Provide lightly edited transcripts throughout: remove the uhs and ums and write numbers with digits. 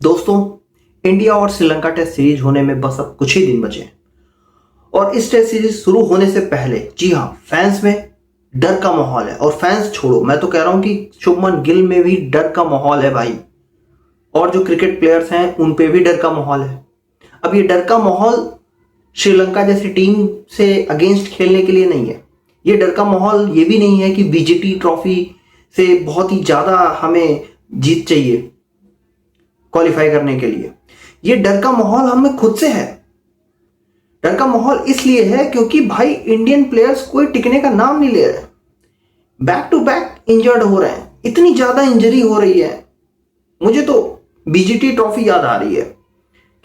दोस्तों, इंडिया और Sri Lanka test series होने में बस अब कुछ ही दिन बचे हैं और इस टेस्ट सीरीज शुरू होने से पहले जी हाँ, फैंस में डर का माहौल है। और फैंस छोड़ो, मैं तो कह रहा हूं कि शुभमन गिल में भी डर का माहौल है भाई। और जो क्रिकेट प्लेयर्स हैं उन पे भी डर का माहौल है। अब ये डर का माहौल श्रीलंका जैसी टीम से अगेंस्ट खेलने के लिए नहीं है। ये डर का माहौल ये भी नहीं है कि बीजीटी ट्रॉफी से बहुत ही ज़्यादा हमें जीत चाहिए क्वालिफाई करने के लिए। ये डर का माहौल हमें खुद से है। डर का माहौल इसलिए है क्योंकि भाई इंडियन प्लेयर्स कोई टिकने का नाम नहीं ले रहे। बैक टू बैक इंजर्ड हो रहे हैं, इतनी ज़्यादा इंजरी हो रही है। मुझे तो बीजीटी ट्रॉफी याद आ रही है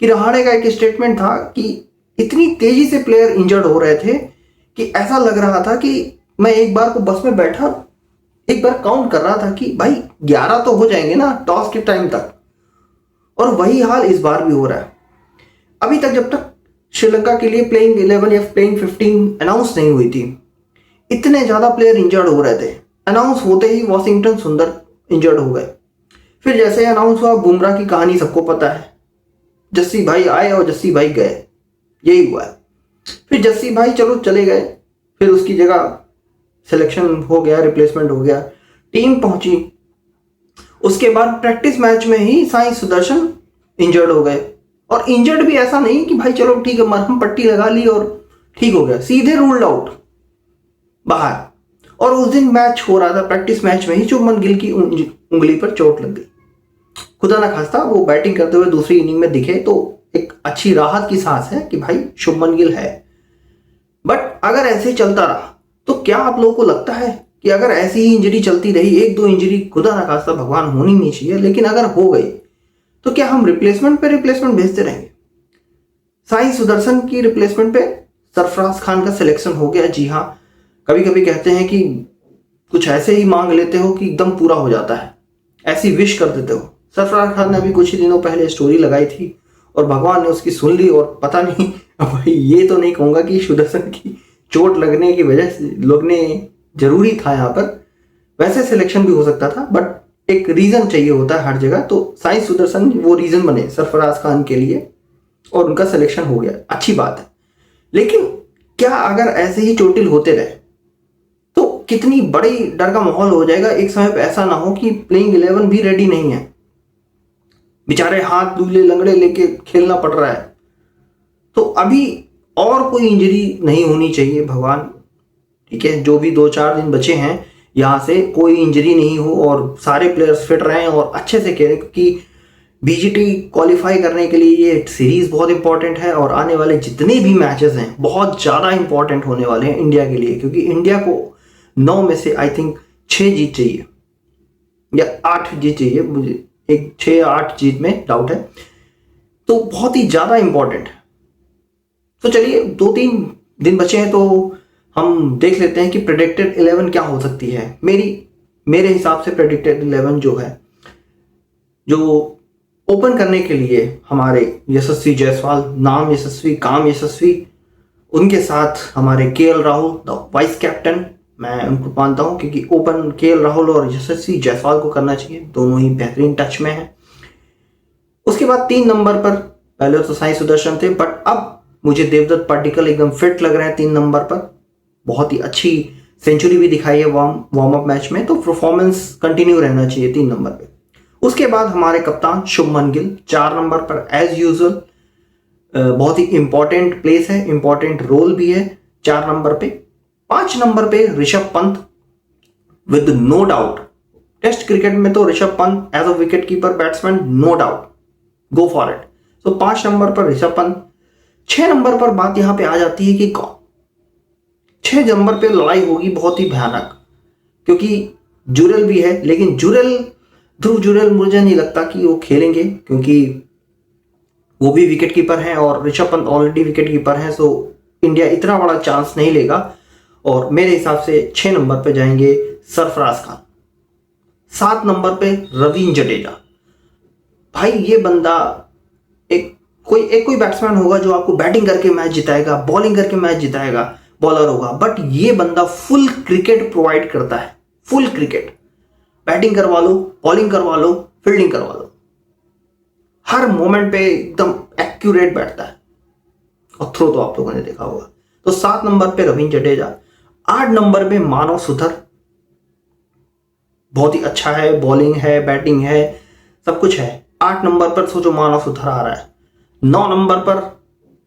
कि रहाणे का एक स्टेटमेंट था कि इतनी तेजी से प्लेयर इंजर्ड हो रहे थे कि ऐसा लग रहा था कि मैं एक बार को बस में बैठा, एक बार काउंट कर रहा था कि भाई 11 तो हो जाएंगे ना टॉस के टाइम तक। और वही हाल इस बार भी हो रहा है। अभी तक जब तक श्रीलंका के लिए प्लेइंग 11 या प्लेइंग 15 अनाउंस नहीं हुई थी, इतने ज़्यादा प्लेयर इंजर्ड हो रहे थे। अनाउंस होते ही वॉशिंगटन सुंदर इंजर्ड हो गए। फिर जैसे अनाउंस हुआ, बुमराह की कहानी सबको पता है। जस्सी भाई आए और जस्सी भाई गए, यही हुआ है। फिर जस्सी भाई चलो चले गए, फिर उसकी जगह सिलेक्शन हो गया, रिप्लेसमेंट हो गया, टीम पहुंची। उसके बाद प्रैक्टिस मैच में ही साई सुदर्शन इंजर्ड हो गए। और इंजर्ड भी ऐसा नहीं कि भाई चलो ठीक है मरहम पट्टी लगा ली और ठीक हो गया, सीधे रूल्ड आउट बाहर। और उस दिन मैच हो रहा था, प्रैक्टिस मैच में ही शुभमन गिल की उंगली पर चोट लग गई। खुदा ना खास्ता वो बैटिंग करते हुए दूसरी इनिंग में दिखे तो एक अच्छी राहत की सांस है कि भाई शुभमन गिल है। बट अगर ऐसे चलता रहा तो क्या आप लोगों को लगता है कि अगर ऐसी ही इंजरी चलती रही, एक दो इंजरी खुदा ना खास्ता भगवान होनी नहीं चाहिए, लेकिन अगर हो गई तो क्या हम रिप्लेसमेंट पे रिप्लेसमेंट भेजते रहेंगे? साई सुदर्शन की रिप्लेसमेंट पे सरफराज खान का सिलेक्शन हो गया। जी हाँ, कभी कभी कहते हैं कि कुछ ऐसे ही मांग लेते हो कि एकदम पूरा हो जाता है, ऐसी विश कर देते हो। सरफराज खान ने अभी कुछ ही दिनों पहले स्टोरी लगाई थी और भगवान ने उसकी सुन ली। और पता नहीं, भाई ये तो नहीं कहूँगा कि सुदर्शन की चोट लगने की वजह से लगने जरूरी था यहाँ पर, वैसे सिलेक्शन भी हो सकता था, बट एक रीजन चाहिए होता है हर जगह। तो साई सुदर्शन वो रीजन बने सरफराज खान के लिए और उनका सिलेक्शन हो गया, अच्छी बात है। लेकिन क्या अगर ऐसे ही चोटिल होते रहे तो कितनी बड़ी डर का माहौल हो जाएगा। एक समय पे ऐसा ना हो कि प्लेइंग 11 भी रेडी नहीं है, बेचारे हाथ दूल्हे लंगड़े लेके खेलना पड़ रहा है। तो अभी और कोई इंजरी नहीं होनी चाहिए भगवान, ठीक है। जो भी 2-4 दिन बचे हैं यहाँ से कोई इंजरी नहीं हो और सारे प्लेयर्स फिट रहें और अच्छे से खेलें, क्योंकि बीजीटी क्वालिफाई करने के लिए ये सीरीज बहुत इंपॉर्टेंट है। और आने वाले जितने भी मैचेस हैं बहुत ज़्यादा इंपॉर्टेंट होने वाले हैं इंडिया के लिए, क्योंकि इंडिया को 9 में से आई थिंक 6 जीत चाहिए या 8 जीत चाहिए, मुझे एक 6 या 8 जीत में डाउट है। तो बहुत ही ज़्यादा इंपॉर्टेंट है। तो चलिए 2-3 दिन बचे हैं तो हम देख लेते हैं कि प्रेडिक्टेड 11 क्या हो सकती है। मेरे हिसाब से प्रेडिक्टेड 11 जो है, जो ओपन करने के लिए हमारे यशस्वी जायसवाल, नाम यशस्वी काम यशस्वी, उनके साथ हमारे KL Rahul the vice captain, मैं उनको मानता हूं क्योंकि ओपन केएल राहुल और यशस्वी जायसवाल को करना चाहिए, दोनों ही बेहतरीन टच में हैं। उसके बाद 3 नंबर पर पहले तो साई सुदर्शन थे, बट अब मुझे देवदत्त पड्डीकल एकदम फिट लग रहे हैं 3 नंबर पर। बहुत ही अच्छी सेंचुरी भी दिखाई है वार्म अप मैच में, तो परफॉर्मेंस कंटिन्यू रहना चाहिए 3 नंबर पे। उसके बाद हमारे कप्तान शुभमन गिल 4 नंबर पर एज यूजुअल, बहुत ही इंपॉर्टेंट प्लेस है, इंपॉर्टेंट रोल भी है 4 नंबर पे। 5 नंबर पे Rishabh Pant with no doubt. Test cricket में तो Rishabh Pant as a wicket keeper batsman no doubt, go for it. तो 5 नंबर पर ऋषभ पंत। 6 नंबर पर बात यहां पे आ जाती है कि 6 नंबर पे लड़ाई होगी बहुत ही भयानक, क्योंकि जुरेल भी है, लेकिन ध्रुव जुरेल मुझे नहीं लगता कि वो खेलेंगे, क्योंकि वो भी विकेट कीपर हैं और Rishabh Pant already wicket keeper हैं। सो इंडिया इतना बड़ा चांस नहीं लेगा और मेरे हिसाब से 6 नंबर पे जाएंगे सरफराज खान। 7 नंबर पे रवींद्र जडेजा। भाई ये बंदा एक कोई बैट्समैन होगा जो आपको बैटिंग करके मैच जिताएगा, बॉलिंग करके मैच जिताएगा, बॉलर होगा, बट ये बंदा फुल क्रिकेट प्रोवाइड करता है, फुल क्रिकेट। बैटिंग करवा लो, बॉलिंग करवा लो, फील्डिंग करवा लो, हर मोमेंट पे एकदम एक्यूरेट बैठता है। और थ्रो तो आप लोगों ने देखा होगा। तो 7 नंबर पे रवींद्र जडेजा, 8 नंबर पे मानव सुधर, बहुत ही अच्छा है, बॉलिंग है, बैटिंग है, सब कुछ है। 8 नंबर पर सोचो मानव सुधर आ रहा है। 9 नंबर पर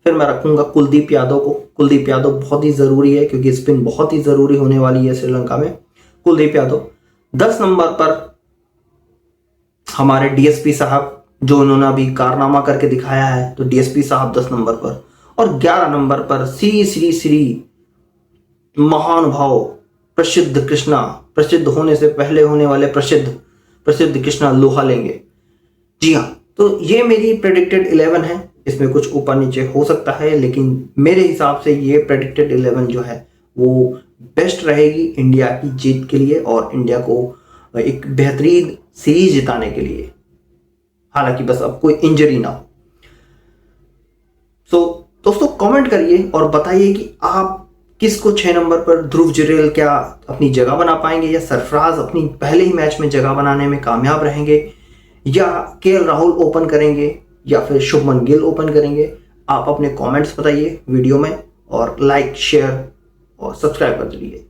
फिर मैं रखूंगा कुलदीप यादव को। कुलदीप यादव बहुत ही जरूरी है क्योंकि स्पिन बहुत ही जरूरी होने वाली है श्रीलंका में। कुलदीप यादव। 10 नंबर पर हमारे डीएसपी साहब, जो उन्होंने अभी कारनामा करके दिखाया है, तो डीएसपी साहब 10 नंबर पर। और 11 नंबर पर श्री श्री श्री महानुभाव प्रसिद्ध कृष्णा, प्रसिद्ध होने से पहले होने वाले प्रसिद्ध कृष्णा लोहा लेंगे। जी हाँ, तो ये मेरी प्रेडिक्टेड 11 है। इसमें कुछ ऊपर नीचे हो सकता है, लेकिन मेरे हिसाब से ये प्रेडिक्टेड 11 जो है वो बेस्ट रहेगी इंडिया की जीत के लिए और इंडिया को एक बेहतरीन सीरीज जिताने के लिए। हालांकि बस अब कोई इंजरी ना हो। सो दोस्तों कमेंट करिए और बताइए कि आप किसको 6 नंबर पर, ध्रुव जुरेल क्या अपनी जगह बना पाएंगे या सरफराज अपनी पहले ही मैच में जगह बनाने में कामयाब रहेंगे, या केएल राहुल ओपन करेंगे, या फिर शुभमन गिल ओपन करेंगे। आप अपने कमेंट्स बताइए वीडियो में और लाइक शेयर और सब्सक्राइब कर दीजिए।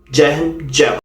जय हिंद, जय भारत।